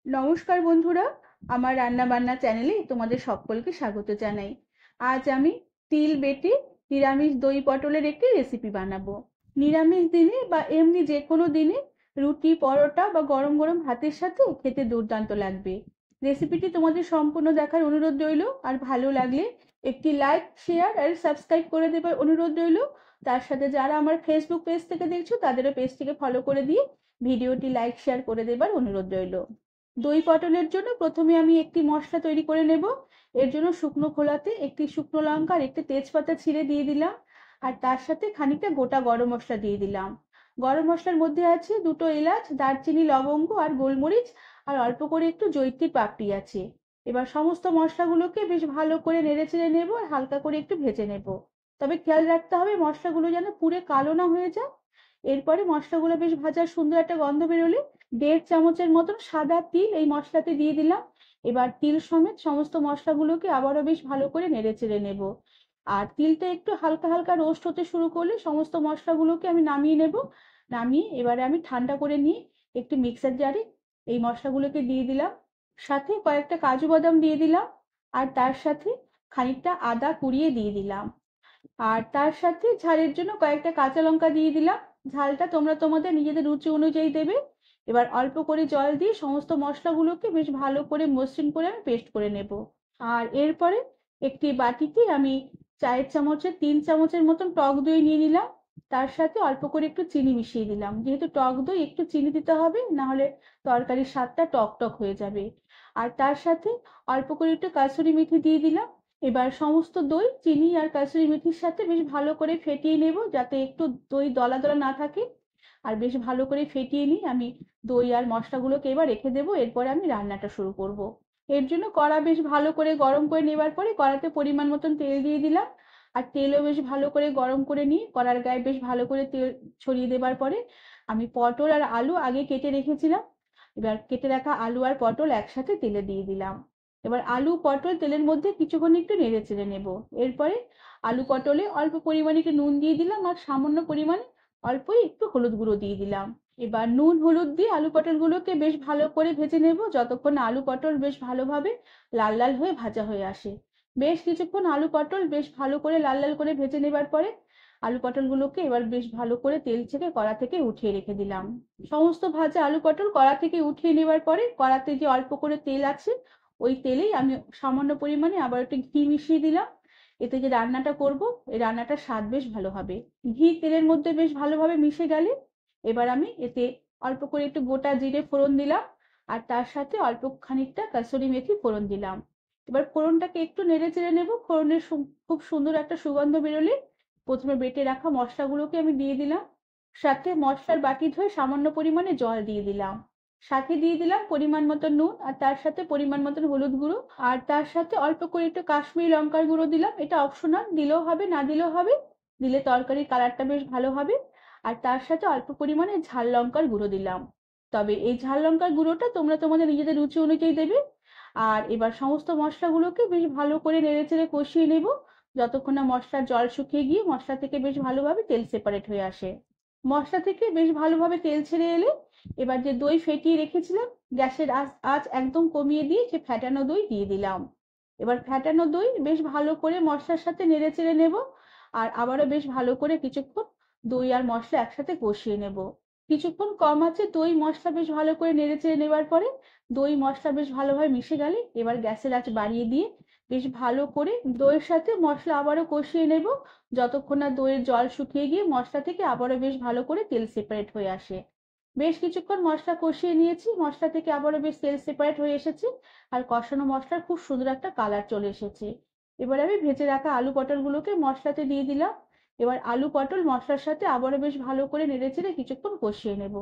নমস্কার বন্ধুরা, আমার রান্না বান্না চ্যানেলে তোমাদের সকলকে স্বাগত জানাই। আজ আমি তিল বেটে নিরামিষ দই পটলের একটি রেসিপি বানাবো। নিরামিষ দিনে বা এমনি যে কোনো দিনে রুটি, পরোটা বা গরম গরম ভাতের সাথে খেতে দুর্দান্ত লাগবে। রেসিপিটি তোমাদের সম্পূর্ণ দেখার অনুরোধ রইল। আর ভালো লাগলে একটি লাইক, শেয়ার আর সাবস্ক্রাইব করে দেবার অনুরোধ রইল। তার সাথে যারা আমার ফেসবুক পেজ থেকে দেখছো তাদেরও পেজটিকে ফলো করে দিয়ে ভিডিওটি লাইক শেয়ার করে দেবার অনুরোধ রইল। দই পটলের জন্য প্রথমে আমি একটি মশলা তৈরি করে নেব। এর জন্য শুকনো খোলাতে একটি শুকনো লঙ্কা আর একটি তেজপাতা ছিঁড়ে দিয়ে দিলাম। আর তার সাথে খানিকটা গোটা গরম মশলা দিয়ে দিলাম। গরম মশলার মধ্যে আছে দুটো এলাচ, দারচিনি, লবঙ্গ আর গোলমরিচ, আর অল্প করে একটু জৈত্রীর পাপড়ি আছে। এবার সমস্ত মশলাগুলোকে বেশ ভালো করে নেড়ে চেড়ে নেব আর হালকা করে একটু ভেজে নেব। তবে খেয়াল রাখতে হবে মশলাগুলো যেন পুড়ে কালো না হয়ে যায়। এরপরে মশলাগুলো বেশ ভাজার সুন্দর একটা গন্ধ বেরোলে 1.5 চামচের মতন সাদা তিল এই মশলাতে দিয়ে দিলাম। এবার তিল সমেত সমস্ত মশলাগুলোকে আবারও বেশ ভালো করে নেড়ে চেড়ে নেব। আর তিলটা একটু হালকা হালকা রোস্ট হতে শুরু করলে সমস্ত মশলাগুলোকে আমি নামিয়ে নেব। নামিয়ে এবারে আমি ঠান্ডা করে নিয়ে একটি মিক্সার জারে এই মশলাগুলোকে দিয়ে দিলাম। সাথে কয়েকটা কাজু বাদাম দিয়ে দিলাম। আর তার সাথে খানিকটা আদা কুড়িয়ে দিয়ে দিলাম। আর তার সাথে ঝালের জন্য কয়েকটা কাঁচা লঙ্কা দিয়ে দিলাম। ঝালটা তোমরা তোমাদের নিজেদের রুচি অনুযায়ী দেবে। এবার অল্প করে জল দিয়ে সমস্ত মশলাগুলোকে বেশ ভালো করে মসৃণ করে আমি পেস্ট করে নেব। আর এরপরে একটি বাটিতে আমি চায়ের চামচের 3 চামচের মতন টক দই নিয়ে নিলাম। তার সাথে অল্প করে একটু চিনি মিশিয়ে দিলাম, যেহেতু টক দই একটু চিনি দিতে হবে, না হলে তরকারির স্বাদটা টক টক হয়ে যাবে। আর তার সাথে অল্প করে একটু কাসুরি মেথি দিয়ে দিলাম। এবার সমস্ত দই, চিনি আর কাসুরি মেথির সাথে বেশ ভালো করে ফেটিয়ে নেব, যাতে একটু দই দলা দলা না থাকে। আর বেশ ভালো করে ফেটিয়ে নিয়ে আমি দই আর মশলাগুলোকে এবার রেখে দেবো। এরপরে আমি রান্নাটা শুরু করব। এর জন্য কড়া বেশ ভালো করে গরম করে নেবার পরে কড়াতে পরিমাণ মতন তেল দিয়ে দিলাম। আর তেলও বেশ ভালো করে গরম করে নিয়ে কড়ার গায়ে বেশ ভালো করে তেল ছড়িয়ে দেবার পরে আমি পটল আর আলু আগে কেটে রেখেছিলাম। এবার কেটে রাখা আলু আর পটল একসাথে তেলে দিয়ে দিলাম। এবার আলু পটল তেলের মধ্যে কিছুক্ষণ একটু নেড়ে চেড়ে নেব। এরপরে আলু পটলে অল্প পরিমাণে একটু নুন দিয়ে দিলাম আর সামান্য পরিমাণে অল্পই একটু হলুদ গুঁড়ো দিয়ে দিলাম। এবার নুন হলুদ দিয়ে আলু পটলগুলোকে বেশ ভালো করে ভেজে নেব, যতক্ষণ না আলু পটল বেশ ভালোভাবে লাল লাল হয়ে ভাজা হয়ে আসে। বেশ কিছুক্ষণ আলু পটল বেশ ভালো করে লাল লাল করে ভেজে নেবার পরে আলু পটলগুলোকে এবার বেশ ভালো করে তেল ছেঁকে কড়া থেকে উঠিয়ে রেখে দিলাম। সমস্ত ভাজা আলু পটল কড়া থেকে উঠিয়ে নেবার পরে কড়াতে যে অল্প করে তেল আছে ওই তেলেই আমি সামান্য পরিমাণে আবার একটু ঘি মিশিয়ে দিলাম। এতে যে রান্নাটা করব, এই রান্নাটার স্বাদ বেশ ভালো হবে। ঘি তেলের মধ্যে বেশ ভালোভাবে মিশে গেলে এবার আমি এতে অল্প করে একটু গোটা জিরে ফোড়ন দিলাম। আর তার সাথে অল্প খানিকটা কাসুরি মেথি ফোড়ন দিলাম। এবার ফোড়নটাকে একটু নেড়ে চেড়ে নেব। ফোড়নের খুব সুন্দর একটা সুগন্ধ বেরোলে প্রথমে বেটে রাখা মশলাগুলোকে আমি দিয়ে দিলাম। সাথে মশলার বাটি ধুয়ে সামান্য পরিমাণে জল দিয়ে দিলাম। সাথে দিয়ে দিলাম পরিমাণ মতো নুন আর তার সাথে পরিমাণ মতন হলুদ গুঁড়ো। আর তার সাথে অল্প করে একটু কাশ্মীরি লঙ্কার গুঁড়ো দিলাম। এটা অপশনাল, দিলেও হবে না দিলেও হবে। দিলে তরকারির কালারটা বেশ ভালো হবে। আর তার সাথে অল্প পরিমাণে ঝাল লঙ্কার গুঁড়ো দিলাম। তবে এই ঝাল লঙ্কার গুঁড়োটা তোমরা তোমাদের নিজেদের রুচি অনুযায়ী দেবে। আর এবার সমস্ত মশলাগুলোকে বেশ ভালো করে নেড়েচেড়ে কষিয়ে নেব, যতক্ষণ না মশলার জল শুকিয়ে গিয়ে মশলা থেকে বেশ ভালোভাবে তেল সেপারেট হয়ে আসে। মশলা থেকে বেশ ভালোভাবে তেল ছেড়ে এলে এবার যে দই ফেটিয়ে রেখেছিলাম, গ্যাসের আঁচ আঁচ একদম কমিয়ে দিয়ে সে ফ্যাটানো দই দিয়ে দিলাম। এবার ফ্যাটানো দই বেশ ভালো করে মশলার সাথে নেড়ে চেড়ে নেব। আর আবারও বেশ ভালো করে কিছুক্ষণ দই আর মশলা একসাথে কষিয়ে নেব। কিছুক্ষণ কম আছে দই মশলা বেশ ভালো করে নেড়ে চেড়ে নেবার পরে দই মশলা বেশ ভালোভাবে মিশে গেলে এবার গ্যাসের আঁচ বাড়িয়ে দিয়ে বেশ ভালো করে দইয়ের সাথে মশলা আবারও কষিয়ে নেব, যতক্ষণ না দইয়ের জল শুকিয়ে গিয়ে মশলা থেকে আবারও বেশ ভালো করে তেল সেপারেট হয়ে আসে। বেশ কিছুক্ষণ মশলা কষিয়ে নিয়েছি, মশলা থেকে আবারও বেশ তেল সেপারেট হয়ে এসেছে। আর কষানো মশলার খুব সুন্দর একটা কালার চলে এসেছে। এবার আমি ভেজে রাখা আলু পটলগুলোকে মশলাতে দিয়ে দিলাম। এবার আলু পটল মশলার সাথে আবারও বেশ ভালো করে নেড়েচেড়ে কিছুক্ষণ কষিয়ে নেব।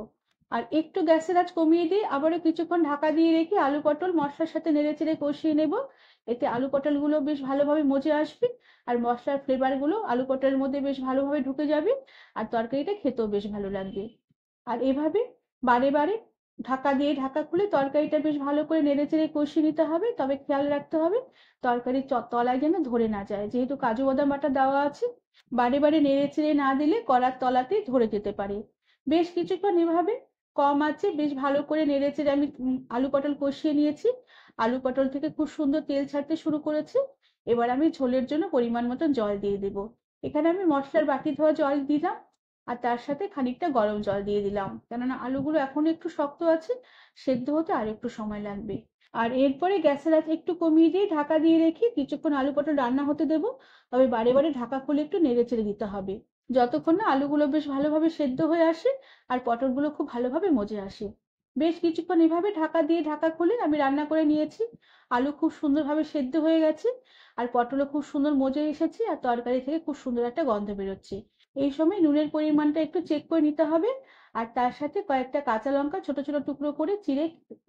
আর একটু গ্যাসের আঁচ কমিয়ে দিয়ে আবারও কিছুক্ষণ ঢাকা দিয়ে রেখে আলু পটল মশলার সাথে নেড়েচেড়ে কষিয়ে নেব। এতে আলু পটলগুলো বেশ ভালোভাবে মজে আসবে। আর মশলার ফ্লেভারগুলো আলু পটলের মধ্যে বেশ ভালোভাবে ঢুকে যাবে। আর তরকারিটা খেতেও বেশ ভালো লাগবে। আর এভাবে বারে বারে ঢাকা দিয়ে ঢাকা খুলে তরকারিটা বেশ ভালো করে নেড়েচেড়ে কষিয়ে নিতে হবে। তবে খেয়াল রাখতে হবে তরকারির তলায় যেন ধরে না যায়, যেহেতু কাজু বাদাম বাটা দেওয়া আছে। বারে বারে নেড়েচেড়ে না দিলে কড়ার তলাতেই ধরে যেতে পারে। বেশ কিছুক্ষণ এভাবে কম আছে বেশ ভালো করে নেড়েচেড়ে আমি আলু পটল কষিয়ে নিয়েছি। আলু পটল থেকে খুব সুন্দর তেল ছাড়তে শুরু করেছে। এবার আমি ঝোলের জন্য পরিমাণ মতো জল দিয়ে দেব। এখানে আমি মশলার বাটি ধোয়া জল দিলাম, আর তার সাথে খানিকটা গরম জল দিয়ে দিলাম, কেননা আলুগুলো এখনো একটু শক্ত আছে, সেদ্ধ হতে আর একটু সময় লাগবে। আর এরপরে গ্যাসের আঁচ একটু কমিয়ে দিয়ে ঢাকা দিয়ে রেখে কিছুক্ষণ আলু পটল রান্না হতে দেবো। তবে বারে বারে ঢাকা খুলে একটু নেড়েচেড়ে দিতে হবে, যতক্ষণ না আলুগুলো বেশ ভালোভাবে সেদ্ধ হয়ে আসে আর পটলগুলো খুব ভালোভাবে মজে আসে। বেশ কিছুক্ষণ এভাবে ঢাকা দিয়ে ঢাকা খুলে আমি রান্না করে নিয়েছি। আলু খুব সুন্দরভাবে সেদ্ধ হয়ে গেছে, আর পটলও খুব সুন্দর মজে এসেছে, আর তরকারি থেকে খুব সুন্দর একটা গন্ধ বেরোচ্ছে। এই সময় নুনের পরিমাণটা একটু চেক করে নিতে হবে। আর তার সাথে কয়েকটা কাঁচা লঙ্কা ছোট ছোট টুকরো করে চিড়ে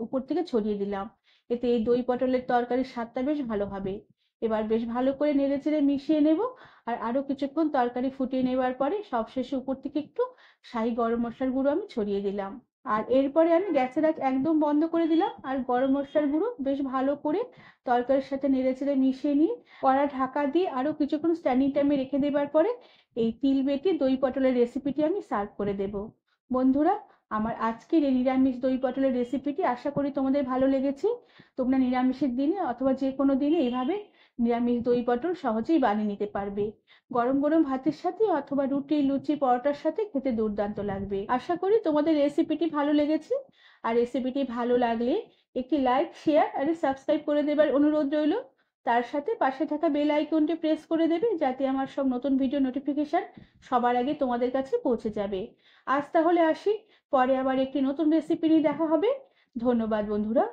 উপর থেকে ছড়িয়ে দিলাম। এতে এই দই পটলের তরকারির স্বাদটা বেশ ভালো হবে। এবার বেশ ভালো করে নেড়েচেড়ে মিশিয়ে নেব। আর আরো কিছুক্ষণ তরকারি ফুটিয়ে নেবার পরে সবশেষে উপর থেকে একটু শাহি গরম মশলার গুঁড়ো আমি ছড়িয়ে দিলাম। আর এরপরে আমি গ্যাসের আঁচ একদম বন্ধ করে দিলাম, আর গরম মশলার গুঁড়ো বেশ ভালো করে তরকারির সাথে নেড়েচেড়ে মিশিয়ে নিয়ে কড়া ঢাকা দিয়ে আরো কিছুক্ষণ স্ট্যান্ডিং টাইমে রেখে দেবার পরে এই তিল বেটে দই পটলের রেসিপিটি আমি সার্ভ করে দেব। বন্ধুরা, আমার আজকের এই নিরামিষ দই পটলের রেসিপিটি আশা করি তোমাদের ভালো লেগেছে। তোমরা নিরামিষের দিনে অথবা যে কোনো দিনে এইভাবে নিরামিষ দই পটল সহজেই বানিয়ে নিতে পারবে। গরম গরম ভাতের সাথে অথবা রুটি, লুচি, পরোটার সাথে খেতে দুর্দান্ত লাগবে। আশা করি তোমাদের রেসিপিটি ভালো লেগেছে। আর রেসিপিটি ভালো লাগলে একটি লাইক, শেয়ার আর সাবস্ক্রাইব করে দেবার অনুরোধ রইল। তার সাথে পাশে থাকা বেল আইকনটি প্রেস করে দেবে, যাতে আমার সব নতুন ভিডিও নোটিফিকেশন সবার আগে তোমাদের কাছে পৌঁছে যাবে। আজ তাহলে আসি, পরে আবার একটি নতুন রেসিপি নিয়ে দেখা হবে। ধন্যবাদ বন্ধুরা।